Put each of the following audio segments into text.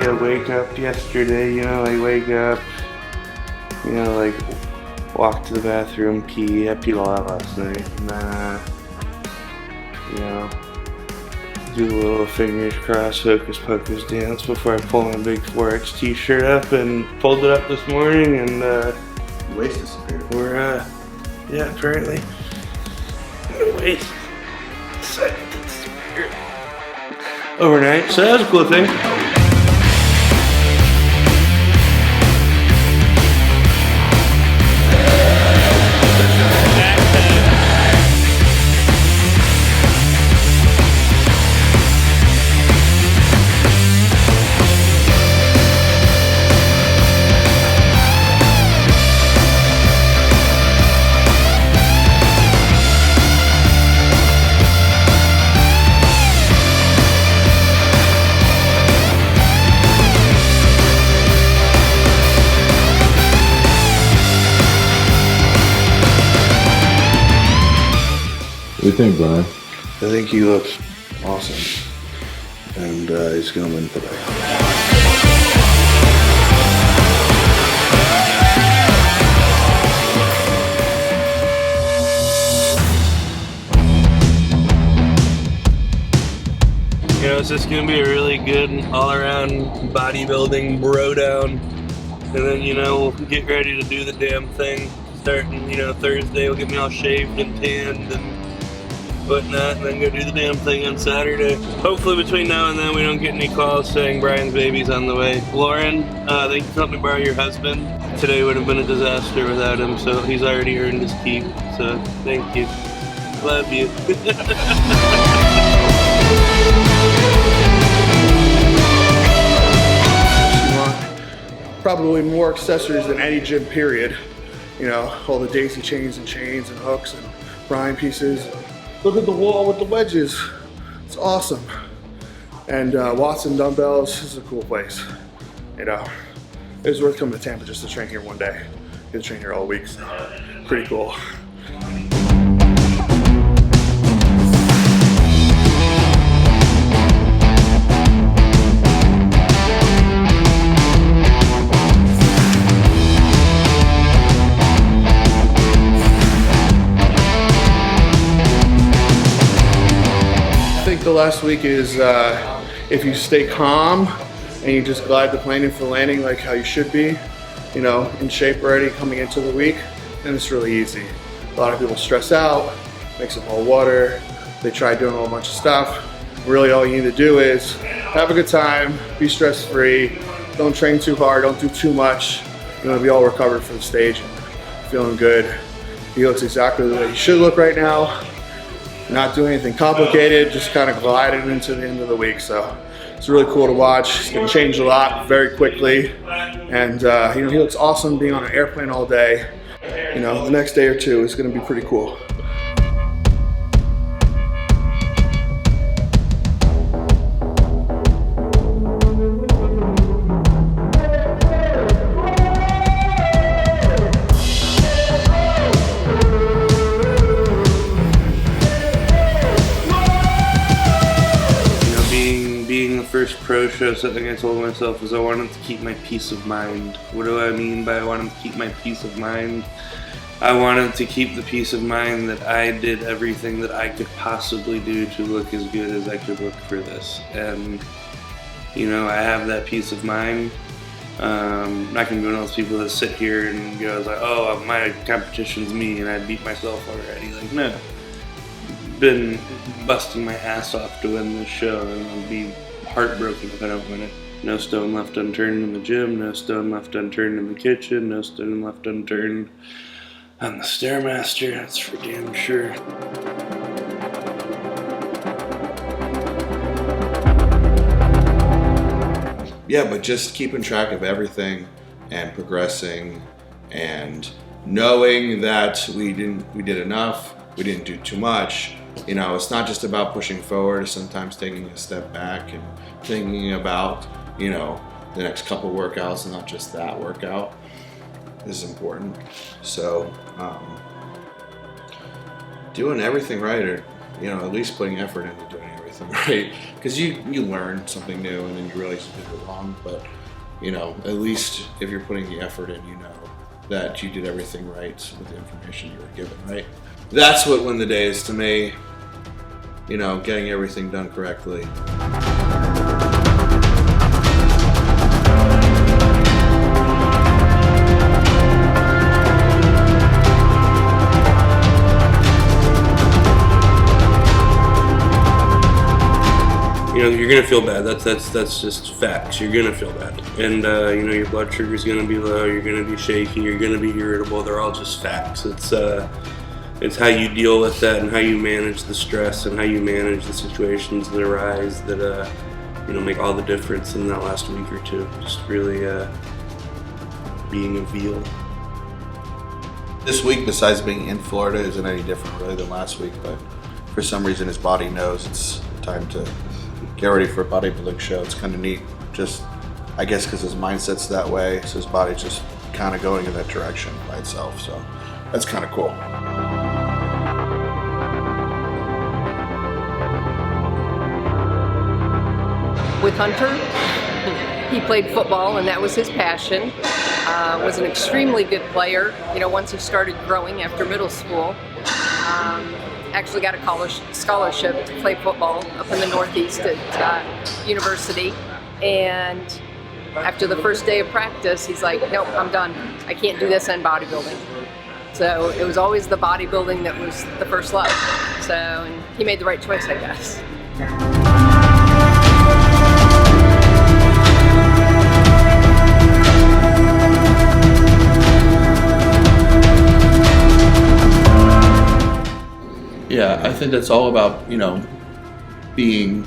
a wake up yesterday, you know, like wake up, you know, like walk to the bathroom, pee. I peed a lot last night, and then, you know, do a little fingers crossed, hocus pocus dance before I pull my big 4X t-shirt up and pulled it up this morning, and Waist disappeared. we're, yeah, apparently, waist decided to disappear overnight, so that was a cool thing. What do you think, Brian? I think he looks awesome, and he's gonna win today. You know, it's just gonna be a really good all-around bodybuilding bro down, and then, you know, we'll get ready to do the damn thing. Starting, you know, Thursday, we'll get me all shaved and tanned and whatnot, and then go do the damn thing on Saturday. Hopefully between now and then we don't get any calls saying Brian's baby's on the way. Lauren, thank you for letting me borrow your husband. Today would have been a disaster without him, so he's already earned his keep, so thank you. Love you. You want probably more accessories than any gym, period. You know, all the daisy chains and hooks and Brian pieces. Look at the wall with the wedges. It's awesome. And Watson Dumbbells is a cool place. You know, it was worth coming to Tampa just to train here one day. Get to train here all week, so pretty cool. The last week is if you stay calm and you just glide the plane in for landing like how you should be, you know, in shape already coming into the week, then it's really easy. A lot of people stress out, make some more water, they try doing a whole bunch of stuff. Really all you need to do is have a good time, be stress free, don't train too hard, don't do too much. You're gonna be all recovered for the stage and feeling good. He looks exactly the way he should look right now. Not doing anything complicated, just kind of gliding into the end of the week. So it's really cool to watch. He's gonna change a lot very quickly. And you know, he looks awesome being on an airplane all day. You know, the next day or two is gonna be pretty cool. First pro show, something I told myself was I wanted to keep my peace of mind. What do I mean by I wanted to keep my peace of mind? I wanted to keep the peace of mind that I did everything that I could possibly do to look as good as I could look for this. And, you know, I have that peace of mind. I'm not gonna be one of those people that sit here and go like, oh, my competition's me and I beat myself already. Like, no. Been busting my ass off to win this show, and I'll be heartbroken if I don't win it. No stone left unturned in the gym, no stone left unturned in the kitchen, no stone left unturned on the Stairmaster, that's for damn sure. Yeah, but just keeping track of everything and progressing and knowing that we did enough, we didn't do too much. You know, it's not just about pushing forward, sometimes taking a step back and thinking about, you know, the next couple workouts and not just that workout is important. So, doing everything right, or, you know, at least putting effort into doing everything everything right, because you learn something new and then you realize you did it wrong. But you know, at least if you're putting the effort in, you know that you did everything right with the information you were given, right? That's what win the day is to me. You know, getting everything done correctly. You know, you're gonna feel bad. That's just facts. You're gonna feel bad, and you know, your blood sugar's gonna be low. You're gonna be shaky. You're gonna be irritable. They're all just facts. It's how you deal with that and how you manage the stress and how you manage the situations that arise that you know, make all the difference in that last week or two. Just really being a veal. This week, besides being in Florida, isn't any different really than last week, but for some reason his body knows it's time to get ready for a bodybuilding show. It's kind of neat, just I guess because his mindset's that way, so his body's just kind of going in that direction by itself, so that's kind of cool. With Hunter, he played football and that was his passion. Was an extremely good player, you know, once he started growing after middle school. Actually got a college scholarship to play football up in the Northeast at university. And after the first day of practice, he's like, nope, I'm done. I can't do this in bodybuilding. So it was always the bodybuilding that was the first love. So and he made the right choice, I guess. Yeah, I think that's all about, you know, being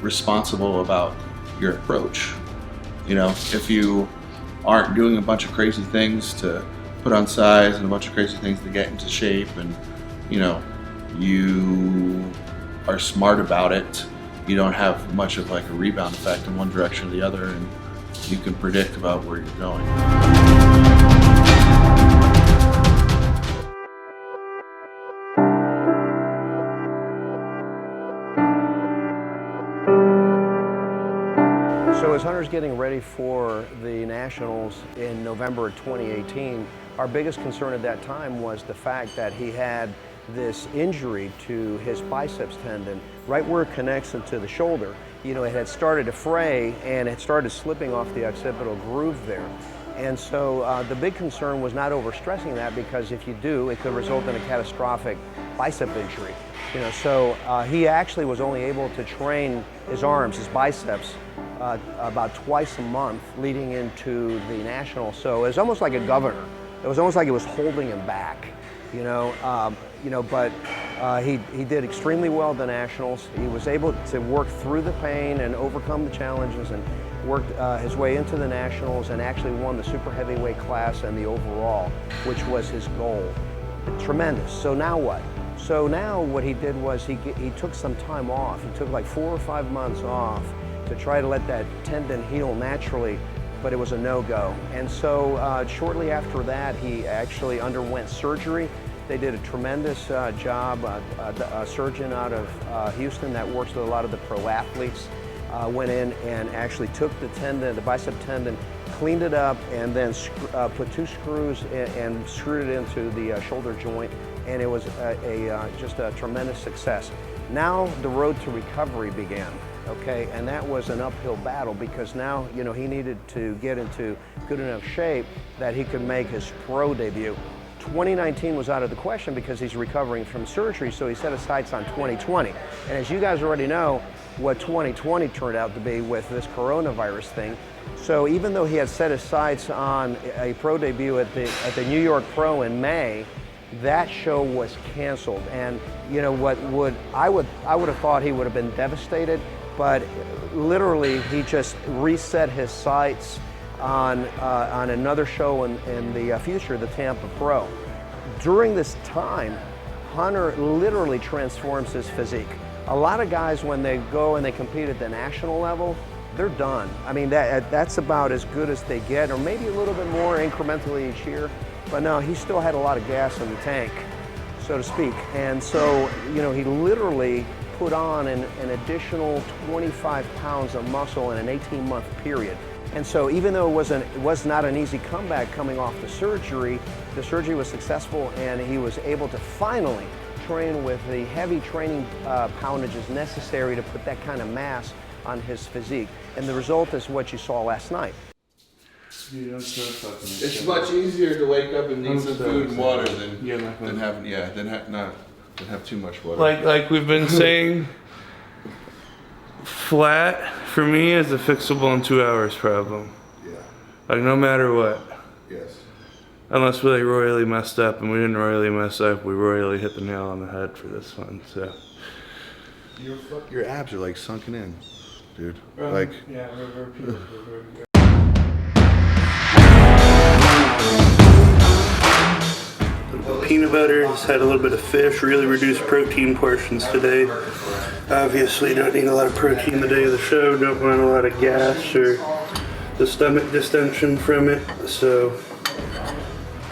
responsible about your approach. You know, if you aren't doing a bunch of crazy things to put on size and a bunch of crazy things to get into shape, and, you know, you are smart about it, you don't have much of like a rebound effect in one direction or the other, and you can predict about where you're going. So as Hunter's getting ready for the Nationals in November of 2018, our biggest concern at that time was the fact that he had this injury to his biceps tendon, right where it connects into the shoulder. You know, it had started to fray and it started slipping off the occipital groove there. And so the big concern was not overstressing that, because if you do, it could result in a catastrophic bicep injury. You know, so he actually was only able to train his arms, his biceps, about twice a month leading into the Nationals. So it was almost like a governor. It was almost like it was holding him back, but he did extremely well at the Nationals. He was able to work through the pain and overcome the challenges and worked his way into the Nationals and actually won the super heavyweight class and the overall, which was his goal. Tremendous. So now what? So now what he did was he took some time off. He took like 4 or 5 months off to try to let that tendon heal naturally, but it was a no-go. And so shortly after that, he actually underwent surgery. They did a tremendous job. A surgeon out of Houston that works with a lot of the pro athletes went in and actually took the tendon, the bicep tendon, cleaned it up, and then put 2 screws and screwed it into the shoulder joint, and it was just a tremendous success. Now the road to recovery began. Okay, and that was an uphill battle, because now, you know, he needed to get into good enough shape that he could make his pro debut. 2019 was out of the question because he's recovering from surgery, so he set his sights on 2020. And as you guys already know, what 2020 turned out to be with this coronavirus thing. So even though he had set his sights on a pro debut at the New York Pro in May, that show was canceled. And you know what I would have thought he would have been devastated, but literally he just reset his sights on another show in the future, the Tampa Pro. During this time, Hunter literally transforms his physique. A lot of guys, when they go and they compete at the national level, they're done. I mean, that's about as good as they get, or maybe a little bit more incrementally each year. But no, he still had a lot of gas in the tank, so to speak. And so, you know, he literally put on an additional 25 pounds of muscle in an 18-month period. And so even though it was not an easy comeback coming off the surgery was successful, and he was able to finally train with the heavy training poundages necessary to put that kind of mass on his physique. And the result is what you saw last night. It's much easier to wake up and need some food and water than have too much water. Like we've been saying, flat for me is a fixable in 2 hours problem. Yeah. Like no matter what. Yes. Unless we like royally messed up, and we didn't royally mess up, we royally hit the nail on the head for this one. So Your abs are like sunken in, dude. yeah, peanut butter, just had a little bit of fish, really reduced protein portions today. Obviously don't need a lot of protein the day of the show, don't want a lot of gas or the stomach distension from it. So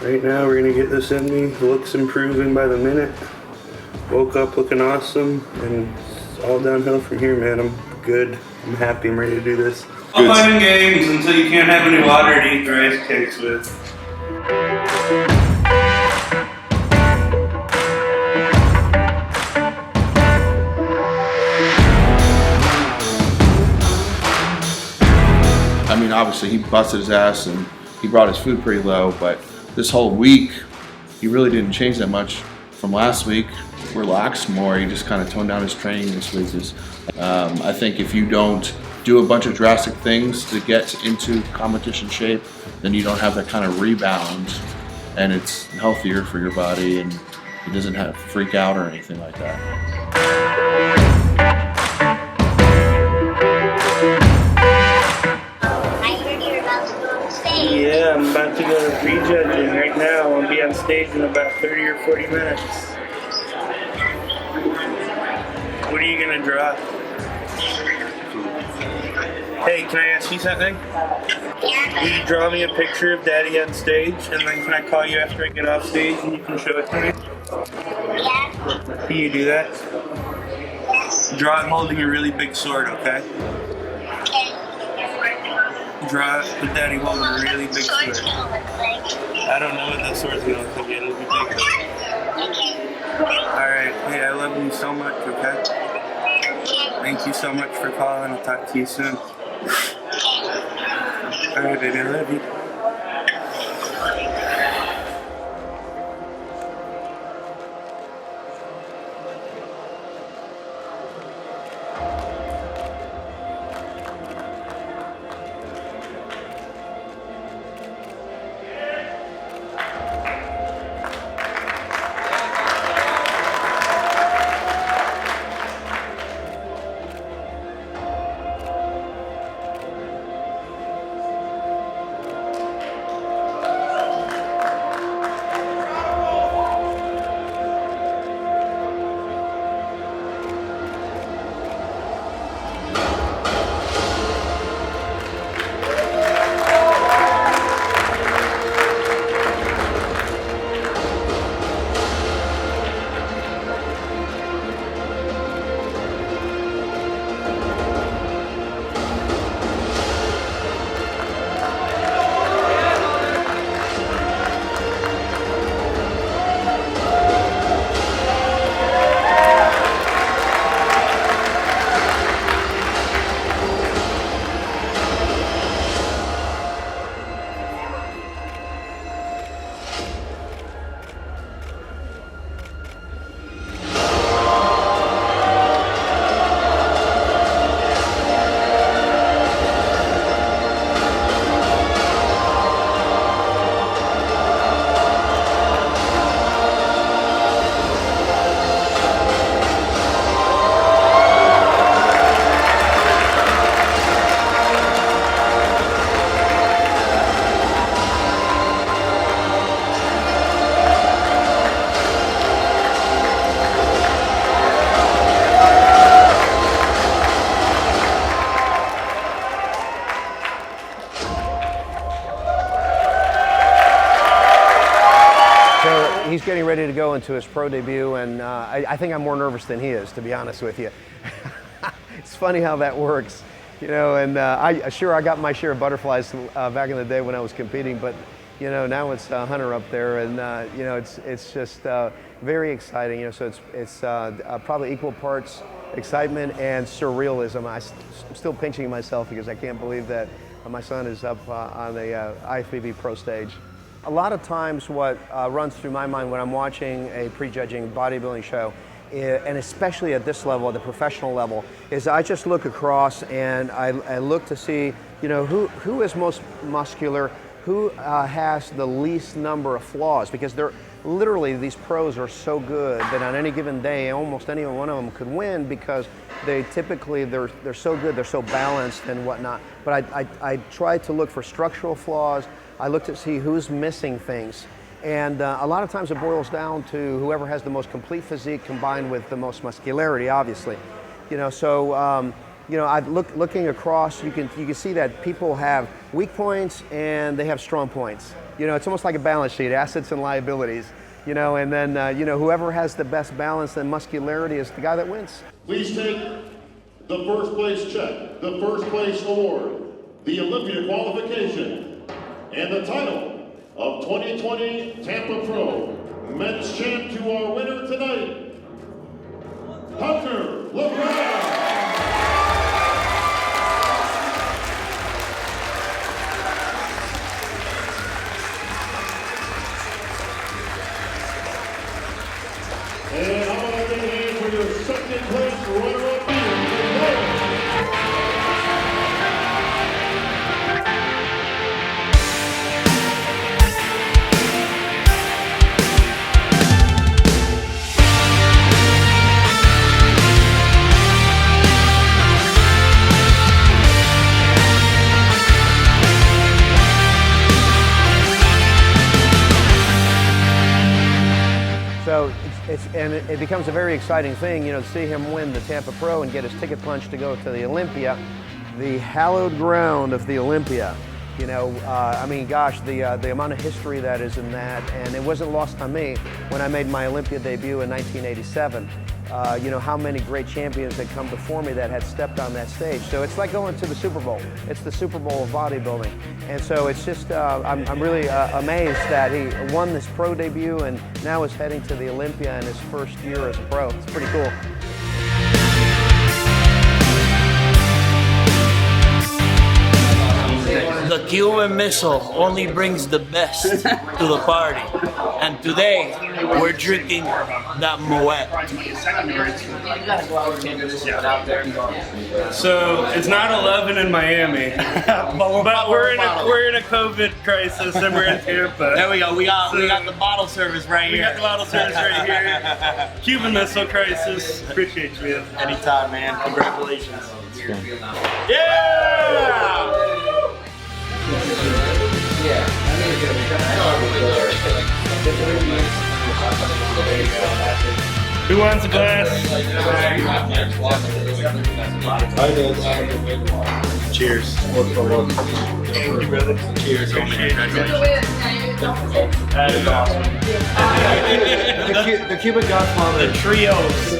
right now we're gonna get this in me. The look's improving by the minute. Woke up looking awesome, and it's all downhill from here, man. I'm good, I'm happy, I'm ready to do this. All fun and games until you can't have any water to eat the rice cakes with. I mean, obviously he busted his ass and he brought his food pretty low, but this whole week he really didn't change that much from last week. Relaxed more. He just kind of toned down his training this week. I think if you don't do a bunch of drastic things to get into competition shape, then you don't have that kind of rebound, and it's healthier for your body, and it doesn't have freak out or anything like that. Yeah, I'm about to go to prejudging right now. I'll be on stage in about 30 or 40 minutes. What are you gonna draw? Hey, can I ask you something? Will you draw me a picture of Daddy on stage, and then can I call you after I get off stage and you can show it to me? Yeah. Can you do that? Yes. Draw it holding a really big sword, okay? Draw it with Daddy holding a really big sword. I don't know what that sword's gonna look like yet. It'll be big. Alright, hey, I love you so much, okay? Thank you so much for calling. I'll talk to you soon. Alright, baby, I love you. getting ready to go into his pro debut, and I think I'm more nervous than he is, to be honest with you. It's funny how that works, you know. And I got my share of butterflies back in the day when I was competing, but you know, now it's Hunter up there, and you know, it's just very exciting. You know, so it's probably equal parts excitement and surrealism. I'm still pinching myself because I can't believe that my son is up on the IFBB pro stage. A lot of times what runs through my mind when I'm watching a prejudging bodybuilding show, and especially at this level, at the professional level, is I just look across and I look to see, you know, who is most muscular, who has the least number of flaws, because they're literally, these pros are so good that on any given day, almost any one of them could win because they're so good, they're so balanced and whatnot. But I try to look for structural flaws. I look to see who's missing things. And a lot of times it boils down to whoever has the most complete physique combined with the most muscularity, obviously. You know, so you know, looking across, you can see that people have weak points and they have strong points. You know, it's almost like a balance sheet, assets and liabilities. You know, and then you know, whoever has the best balance and muscularity is the guy that wins. Please take the first place check, the first place award, the Olympia qualification, and the title of 2020 Tampa Pro Men's Champ to our winner tonight, Hunter Labrada. And I'm going to get a hand for your second place runner-up here. So it becomes a very exciting thing, you know, to see him win the Tampa Pro and get his ticket punched to go to the Olympia, the hallowed ground of the Olympia. You know, I mean, gosh, the amount of history that is in that, and it wasn't lost on me when I made my Olympia debut in 1987. You know, how many great champions had come before me that had stepped on that stage. So it's like going to the Super Bowl. It's the Super Bowl of bodybuilding. And so it's just, I'm really amazed that he won this pro debut and now is heading to the Olympia in his first year as a pro. It's pretty cool. The Cuban missile only brings the best to the party. And today, we're drinking that Moet. So it's not 11 in Miami, but we're in a COVID crisis and we're in Tampa. There we go. We got the bottle service right here. We got the bottle service right here. Cuban Missile Crisis. Appreciate you, man. Anytime, man. Congratulations. Yeah! Who wants a glass? Cheers. Thank you, brother. Cheers. That is awesome. The Cuban Godfather. The trios.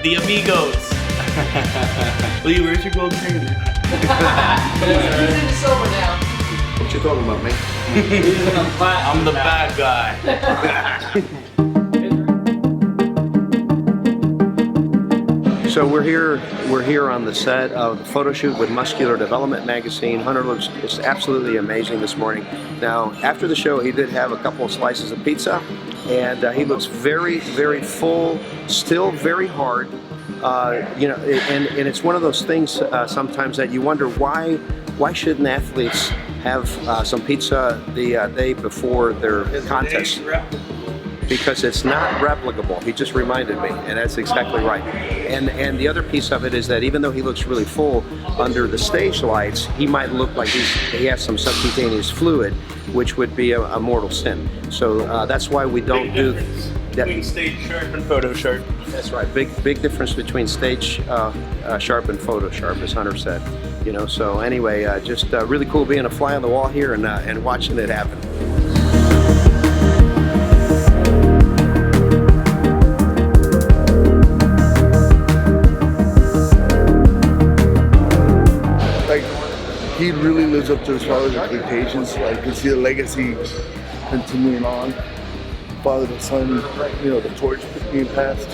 The amigos. Lee, where's your gold chain? He's in the silver now. What you talking about, man? I'm the bad guy. So we're here on the set of the photo shoot with Muscular Development magazine. Hunter looks just absolutely amazing this morning. Now, after the show, he did have a couple of slices of pizza, and he looks very, very full, still very hard. You know, and it's one of those things sometimes that you wonder why shouldn't athletes have some pizza the day before their contest? Because it's not replicable. He just reminded me, and that's exactly right. And the other piece of it is that even though he looks really full under the stage lights, he might look like he has some subcutaneous fluid, which would be a mortal sin. So that's why we don't do between stage sharp and photo sharp. That's right. Big difference between stage sharp and photo sharp, as Hunter said. You know. So anyway, just really cool being a fly on the wall here and watching it happen. he really lives up to his father's expectations. Like, you can see the legacy continuing on. Father to son, you know, the torch being passed.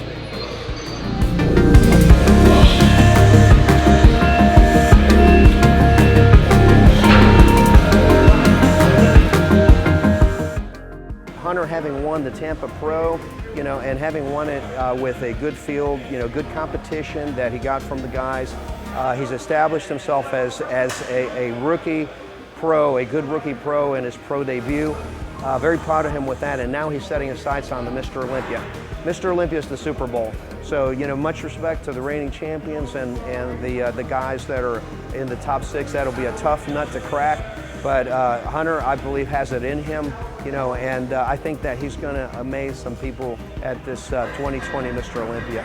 Hunter, having won the Tampa Pro, you know, and having won it with a good field, you know, good competition that he got from the guys, he's established himself as a rookie pro, a good rookie pro in his pro debut. Very proud of him with that, and now he's setting his sights on the Mr. Olympia. Mr. Olympia is the Super Bowl. So, you know, much respect to the reigning champions and the guys that are in the top 6. That'll be a tough nut to crack. But Hunter, I believe, has it in him, you know, and I think that he's going to amaze some people at this 2020 Mr. Olympia.